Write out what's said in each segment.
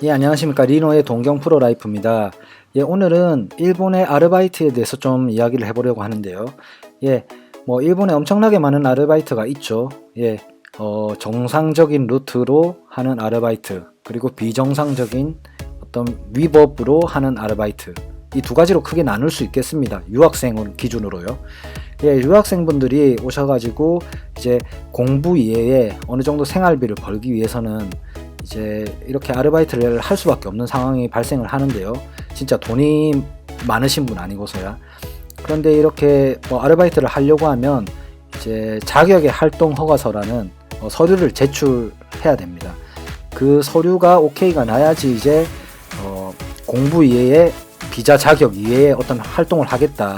예, 안녕하십니까. 리노의 동경 프로라이프입니다. 예, 오늘은 일본의 아르바이트에 대해서 좀 이야기를 해보려고 하는데요. 예, 뭐, 일본에 엄청나게 많은 아르바이트가 있죠. 예, 정상적인 루트로 하는 아르바이트, 그리고 비정상적인 어떤 위법으로 하는 아르바이트. 이 두 가지로 크게 나눌 수 있겠습니다. 유학생 기준으로요. 예, 유학생분들이 오셔가지고 이제 공부 이외에 어느 정도 생활비를 벌기 위해서는 이제 이렇게 아르바이트를 할 수밖에 없는 상황이 발생을 하는데요. 진짜 돈이 많으신 분 아니고서야. 그런데 이렇게 아르바이트를 하려고 하면 이제 자격의 활동 허가서라는 서류를 제출해야 됩니다. 그 서류가 오케이가 나야지 이제 공부 이외에 비자 자격 이외에 어떤 활동을 하겠다,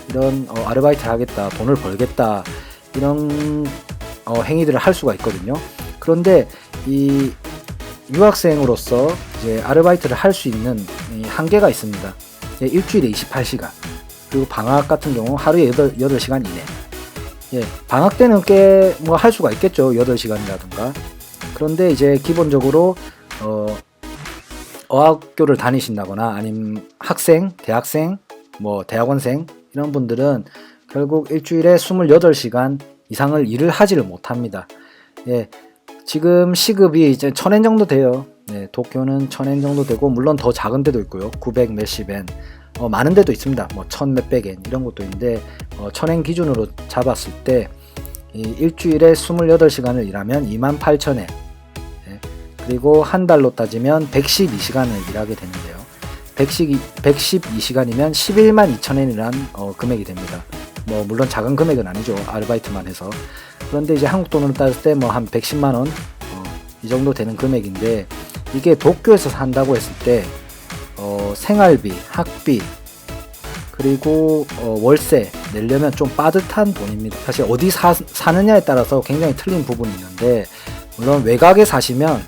이런 아르바이트를 하겠다, 돈을 벌겠다, 이런 행위들을 할 수가 있거든요. 그런데 이 유학생으로서 이제 아르바이트를 할 수 있는 한계가 있습니다. 일주일에 28시간, 그리고 방학 같은 경우 하루에 8시간 이내. 예, 방학 때는 꽤 뭐 할 수가 있겠죠. 8시간이라든가. 그런데 이제 기본적으로 어학교를 다니신다거나 아니면 학생, 대학생, 뭐 대학원생 이런 분들은 결국 일주일에 28시간 이상을 일을 하지를 못합니다. 예, 지금 시급이 이제 1000엔 정도 돼요. 네, 도쿄는 1000엔 정도 되고, 물론 더 작은 데도 있고요. 900 몇십 엔, 많은 데도 있습니다. 뭐 1000 몇백 엔 이런 것도 있는데, 1000엔 기준으로 잡았을 때 일주일에 28시간을 일하면 28,000엔, 네, 그리고 한 달로 따지면 112시간을 일하게 되는데요. 112시간이면 112,200엔이라는 금액이 됩니다. 뭐 물론 작은 금액은 아니죠. 아르바이트만 해서. 그런데 이제 한국 돈으로 따졌을 때 뭐 한 110만 원 이 정도 되는 금액인데, 이게 도쿄에서 산다고 했을 때 생활비, 학비, 그리고 월세 내려면 좀 빠듯한 돈입니다. 사실 어디 사느냐에 따라서 굉장히 틀린 부분이 있는데, 물론 외곽에 사시면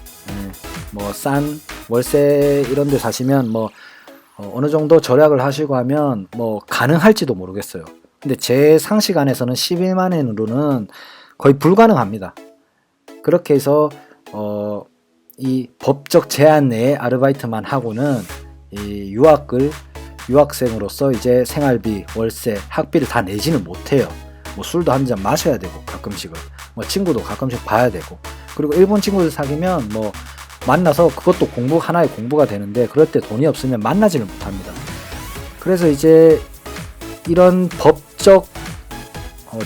뭐 싼 월세 이런 데 사시면 뭐 어느 정도 절약을 하시고 하면 뭐 가능할지도 모르겠어요. 근데 제 상식 안에서는 11만 엔으로는 거의 불가능합니다. 그렇게 해서 이 법적 제한 내에 아르바이트만 하고는 이 유학생으로서 이제 생활비, 월세, 학비를 다 내지는 못해요. 뭐 술도 한 잔 마셔야 되고, 가끔씩은 뭐 친구도 가끔씩 봐야 되고, 그리고 일본 친구들 사귀면 뭐 만나서 그것도 하나의 공부가 되는데, 그럴 때 돈이 없으면 만나지를 못합니다. 그래서 이제 이런 법적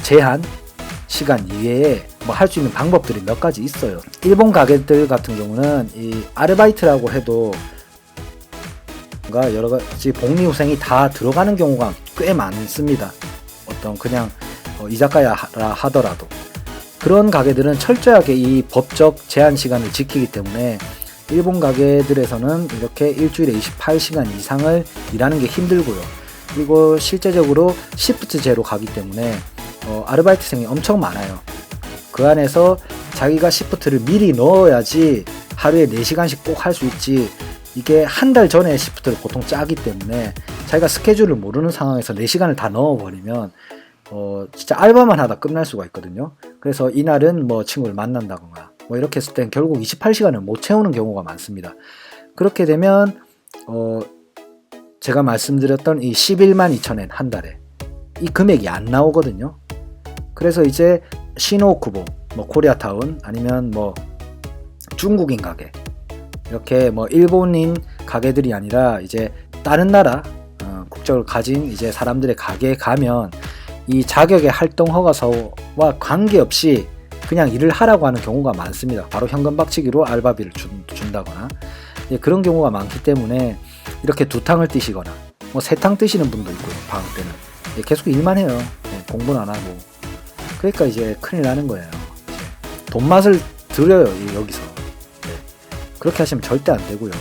제한 시간 이외에 뭐 할 수 있는 방법들이 몇 가지 있어요. 일본 가게들 같은 경우는 이 아르바이트라고 해도 여러 가지 복리후생이 다 들어가는 경우가 꽤 많습니다. 어떤 그냥 이자카야라 하더라도. 그런 가게들은 철저하게 이 법적 제한 시간을 지키기 때문에 일본 가게들에서는 이렇게 일주일에 28시간 이상을 일하는 게 힘들고요. 그리고 실제적으로 시프트제로 가기 때문에 아르바이트생이 엄청 많아요. 그 안에서 자기가 시프트를 미리 넣어야지 하루에 4시간씩 꼭 할 수 있지, 이게 한 달 전에 시프트를 보통 짜기 때문에 자기가 스케줄을 모르는 상황에서 4시간을 다 넣어버리면 진짜 알바만 하다 끝날 수가 있거든요. 그래서 이날은 뭐 친구를 만난다거나 뭐 이렇게 했을 땐 결국 28시간을 못 채우는 경우가 많습니다. 그렇게 되면 제가 말씀드렸던 이 112,000엔 한 달에 이 금액이 안 나오거든요. 그래서 이제 시노쿠보, 뭐 코리아타운, 아니면 뭐 중국인 가게, 이렇게 뭐 일본인 가게들이 아니라 이제 다른 나라 국적을 가진 이제 사람들의 가게에 가면 이 자격의 활동 허가서와 관계없이 그냥 일을 하라고 하는 경우가 많습니다. 바로 현금 박치기로 알바비를 준다거나, 그런 경우가 많기 때문에 이렇게 두 탕을 뛰시거나 뭐 세 탕 뛰시는 분도 있고요. 방학 때는 계속 일만 해요. 공부는 안 하고. 그러니까 이제 큰일 나는 거예요. 돈 맛을 들여요, 여기서. 그렇게 하시면 절대 안 되고요.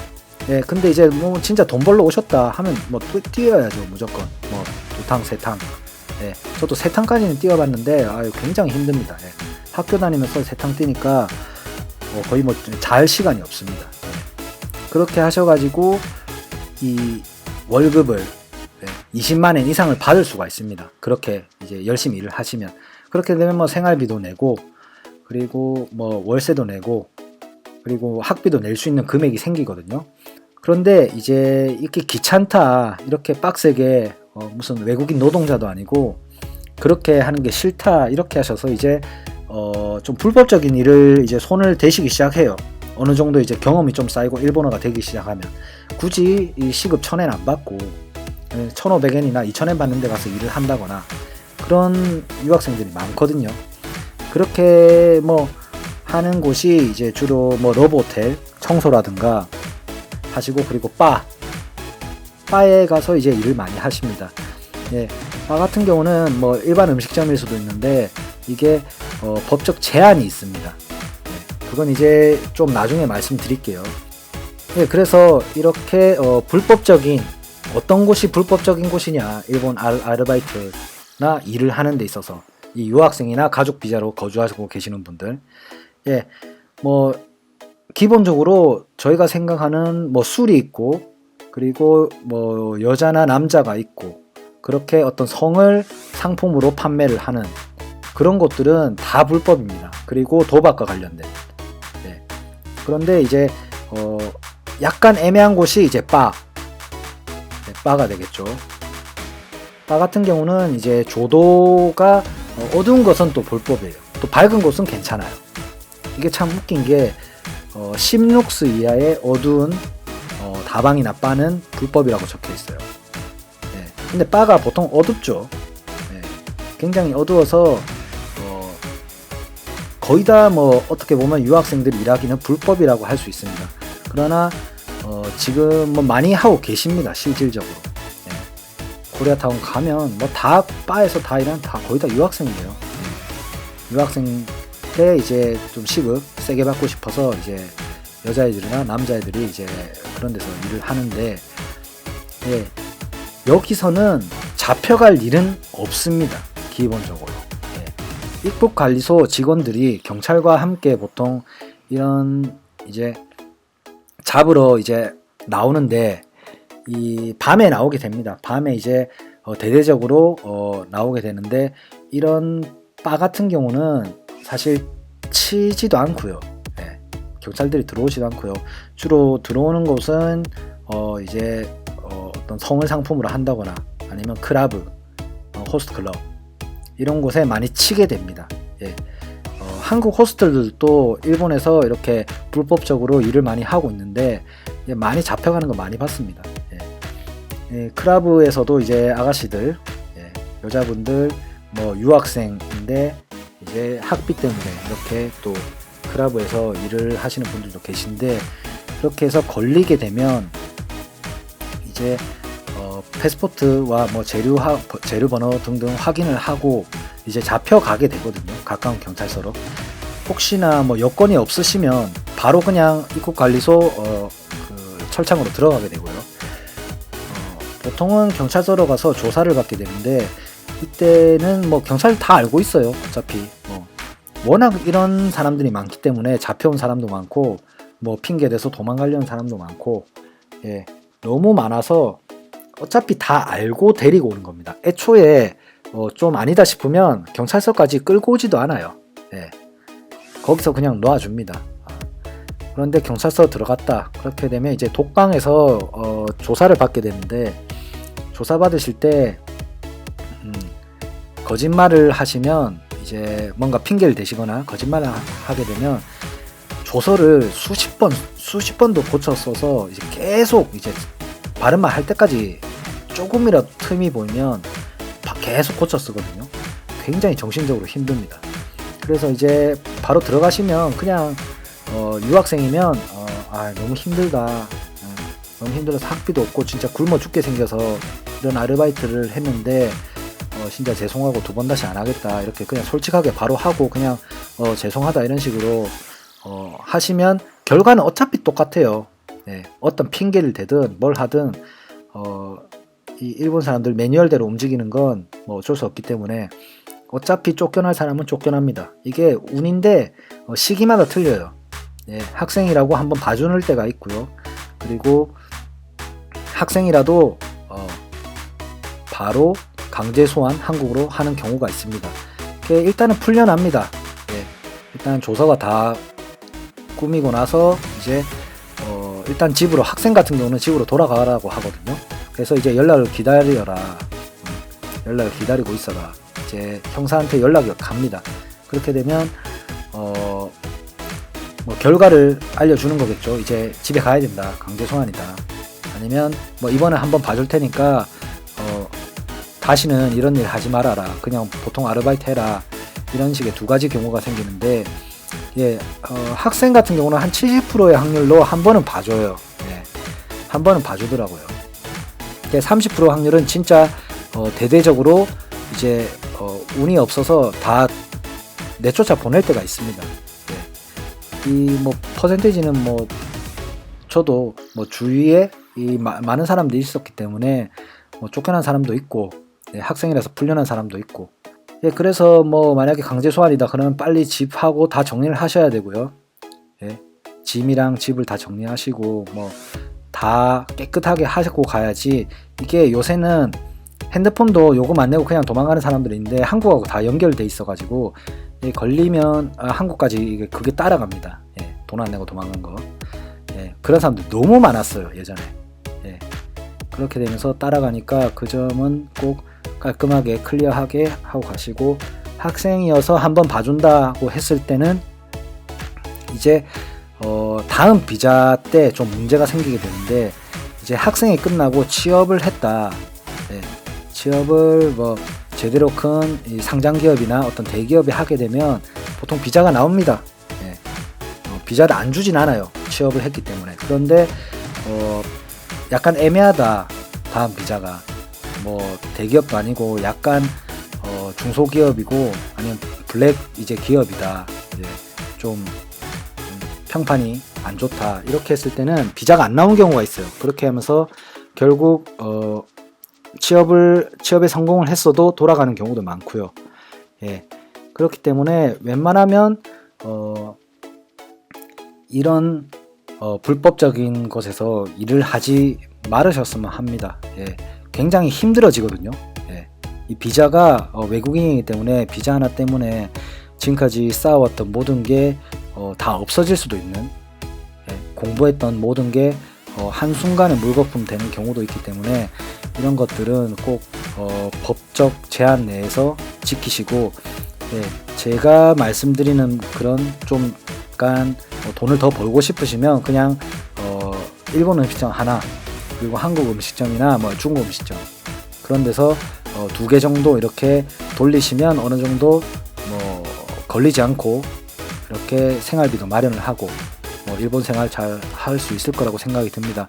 근데 이제 뭐 진짜 돈 벌러 오셨다 하면 뭐 뛰어야죠, 무조건. 뭐 두 탕, 세 탕. 저도 세 탕까지는 뛰어봤는데 굉장히 힘듭니다. 학교 다니면서 세 탕 뛰니까 거의 뭐 잘 시간이 없습니다. 그렇게 하셔가지고 이 월급을 20만 엔 이상을 받을 수가 있습니다. 그렇게 이제 열심히 일을 하시면. 그렇게 되면 뭐 생활비도 내고, 그리고 뭐 월세도 내고, 그리고 학비도 낼 수 있는 금액이 생기거든요. 그런데 이제 이렇게 귀찮다, 이렇게 빡세게 무슨 외국인 노동자도 아니고 그렇게 하는 게 싫다, 이렇게 하셔서 이제 좀 불법적인 일을 이제 손을 대시기 시작해요. 어느 정도 이제 경험이 좀 쌓이고 일본어가 되기 시작하면 굳이 이 시급 1000엔 안 받고 1500엔이나 2000엔 받는 데 가서 일을 한다거나 그런 유학생들이 많거든요. 그렇게 뭐 하는 곳이 이제 주로 뭐 러브호텔 청소라든가 하시고, 그리고 바에 가서 이제 일을 많이 하십니다. 예, 바 같은 경우는 뭐 일반 음식점일 수도 있는데 이게 법적 제한이 있습니다. 예, 그건 이제 좀 나중에 말씀드릴게요. 예, 그래서 이렇게 불법적인, 어떤 곳이 불법적인 곳이냐, 일본 아르바이트나 일을 하는 데 있어서 이 유학생이나 가족 비자로 거주하고 계시는 분들, 예, 뭐 기본적으로 저희가 생각하는 뭐 술이 있고, 그리고 뭐 여자나 남자가 있고, 그렇게 어떤 성을 상품으로 판매를 하는 그런 것들은 다 불법입니다. 그리고 도박과 관련된. 네. 그런데 이제 약간 애매한 곳이 이제 바가 되겠죠. 바 같은 경우는 이제 조도가 어두운 것은 또 불법이에요. 또 밝은 곳은 괜찮아요. 이게 참 웃긴 게 10룩스 이하의 어두운 다방이나 바는 불법이라고 적혀 있어요. 네. 근데 바가 보통 어둡죠. 네. 굉장히 어두워서 거의 다 뭐 어떻게 보면 유학생들이 일하기는 불법이라고 할 수 있습니다. 그러나 지금 뭐 많이 하고 계십니다. 실질적으로. 네. 코리아타운 가면 뭐 다 바에서 다 일하는 다 거의 다 유학생이에요. 네. 유학생 때 이제 좀 시급 세게 받고 싶어서 이제 여자애들이나 남자애들이 이제 그런 데서 일을 하는데, 예, 여기서는 잡혀갈 일은 없습니다. 기본적으로. 예. 입국관리소 직원들이 경찰과 함께 보통 이런 이제 잡으러 이제 나오는데, 이 밤에 나오게 됩니다. 밤에 이제 대대적으로 나오게 되는데, 이런 바 같은 경우는 사실 치지도 않고요. 예. 경찰들이 들어오지도 않고요. 주로 들어오는 곳은 이제 어떤 성을 상품으로 한다거나 아니면 클럽, 호스트 클럽 이런 곳에 많이 치게 됩니다. 예. 한국 호스텔들도 일본에서 이렇게 불법적으로 일을 많이 하고 있는데, 예, 많이 잡혀가는 거 많이 봤습니다. 예. 예, 클럽에서도 이제 아가씨들, 예, 여자분들 뭐 유학생인데 이제 학비 때문에 이렇게 또 클럽에서 일을 하시는 분들도 계신데, 그렇게 해서 걸리게 되면 이제 패스포트와 뭐 재류 번호 등등 확인을 하고 이제 잡혀가게 되거든요. 가까운 경찰서로. 혹시나 뭐 여건이 없으시면 바로 그냥 입국관리소 그 철창으로 들어가게 되고요. 보통은 경찰서로 가서 조사를 받게 되는데, 이때는 뭐 경찰 다 알고 있어요. 어차피 워낙 이런 사람들이 많기 때문에 잡혀온 사람도 많고 뭐 핑계대서 도망가려는 사람도 많고, 예, 너무 많아서 어차피 다 알고 데리고 오는 겁니다. 애초에 좀 아니다 싶으면 경찰서까지 끌고 오지도 않아요. 예, 거기서 그냥 놔줍니다. 그런데 경찰서 들어갔다 그렇게 되면 이제 독방에서 조사를 받게 되는데, 조사 받으실 때 거짓말을 하시면 이제 뭔가 핑계를 대시거나 거짓말을 하게 되면 조서를 수십 번도 고쳐 써서 이제 계속 이제 바른 말 할 때까지 조금이라도 틈이 보이면 계속 고쳐 쓰거든요. 굉장히 정신적으로 힘듭니다. 그래서 이제 바로 들어가시면 그냥 유학생이면 너무 힘들다, 너무 힘들어서 학비도 없고 진짜 굶어 죽게 생겨서 이런 아르바이트를 했는데 진짜 죄송하고 두 번 다시 안 하겠다, 이렇게 그냥 솔직하게 바로 하고 그냥 죄송하다 이런 식으로 하시면 결과는 어차피 똑같아요. 네, 어떤 핑계를 대든 뭘 하든 이 일본 사람들 매뉴얼대로 움직이는 건 뭐 어쩔 수 없기 때문에 어차피 쫓겨날 사람은 쫓겨납니다. 이게 운인데 시기마다 틀려요. 네, 학생이라고 한번 봐주는 때가 있고요. 그리고 학생이라도 바로 강제 소환 한국으로 하는 경우가 있습니다. 일단은 풀려납니다. 네, 일단 조서가 다 꾸미고 나서 이제 일단 집으로, 학생 같은 경우는 집으로 돌아가라고 하거든요. 그래서 이제 연락을 기다려라. 연락을 기다리고 있어라. 이제 형사한테 연락이 갑니다. 그렇게 되면 뭐 결과를 알려주는 거겠죠. 이제 집에 가야 된다. 강제 소환이다. 아니면 뭐 이번에 한번 봐줄 테니까 다시는 이런 일 하지 말아라. 그냥 보통 아르바이트 해라. 이런 식의 두 가지 경우가 생기는데, 예, 학생 같은 경우는 한 70%의 확률로 한 번은 봐줘요. 예, 한 번은 봐주더라고요. 30% 확률은 진짜 대대적으로 이제 운이 없어서 다 내쫓아 보낼 때가 있습니다. 예. 이 뭐 퍼센테이지는 뭐 저도 뭐 주위에 이 많은 사람들이 있었기 때문에 뭐 쫓겨난 사람도 있고, 예, 학생이라서 풀려난 사람도 있고, 예, 그래서 뭐 만약에 강제 소환이다 그러면 빨리 집하고 다 정리를 하셔야 되고요. 예, 짐이랑 집을 다 정리하시고 뭐 다 깨끗하게 하고 가야지. 이게 요새는 핸드폰도 요금 안 내고 그냥 도망가는 사람들이 있는데 한국하고 다 연결돼 있어가지고, 예, 걸리면 한국까지 이게 그게 따라갑니다. 예, 돈 안 내고 도망간 거. 예, 그런 사람들 너무 많았어요 예전에. 예, 그렇게 되면서 따라가니까 그 점은 꼭 깔끔하게 클리어하게 하고 가시고, 학생이어서 한번 봐준다고 했을 때는 이제 다음 비자 때 좀 문제가 생기게 되는데, 이제 학생이 끝나고 취업을 했다. 예, 취업을 뭐 제대로 큰 이 상장 기업이나 어떤 대기업에 하게 되면 보통 비자가 나옵니다. 예, 비자를 안 주진 않아요. 취업을 했기 때문에. 그런데 약간 애매하다. 다음 비자가 뭐 대기업도 아니고 약간 중소기업이고 아니면 블랙 이제 기업이다. 이제 좀 평판이 안 좋다. 이렇게 했을 때는 비자가 안 나온 경우가 있어요. 그렇게 하면서 결국 취업에 성공을 했어도 돌아가는 경우도 많고요. 예, 그렇기 때문에 웬만하면 이런 불법적인 곳에서 일을 하지 말으셨으면 합니다. 예, 굉장히 힘들어지거든요. 예, 이 비자가 외국인이기 때문에 비자 하나 때문에 지금까지 쌓아왔던 모든 게 다 없어질 수도 있는, 예, 공부했던 모든 게 한순간에 물거품 되는 경우도 있기 때문에 이런 것들은 꼭 법적 제한 내에서 지키시고, 예, 제가 말씀드리는 그런 좀 약간 돈을 더 벌고 싶으시면 그냥 일본 음식점 하나, 그리고 한국 음식점이나 뭐 중국 음식점 그런 데서 2개 정도 이렇게 돌리시면 어느 정도 뭐 걸리지 않고 이렇게 생활비도 마련을 하고 뭐 일본 생활 잘 할 수 있을 거라고 생각이 듭니다.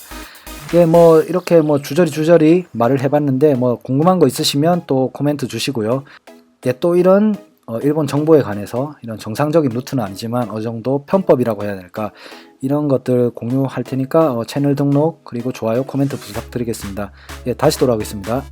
예, 뭐 이렇게 뭐 주저리 말을 해봤는데 뭐 궁금한 거 있으시면 또 코멘트 주시고요. 예, 또 이런 일본 정보에 관해서 이런 정상적인 루트는 아니지만 어느 정도 편법이라고 해야 될까, 이런 것들 공유할 테니까 채널 등록 그리고 좋아요 코멘트 부탁드리겠습니다. 예, 다시 돌아오겠습니다.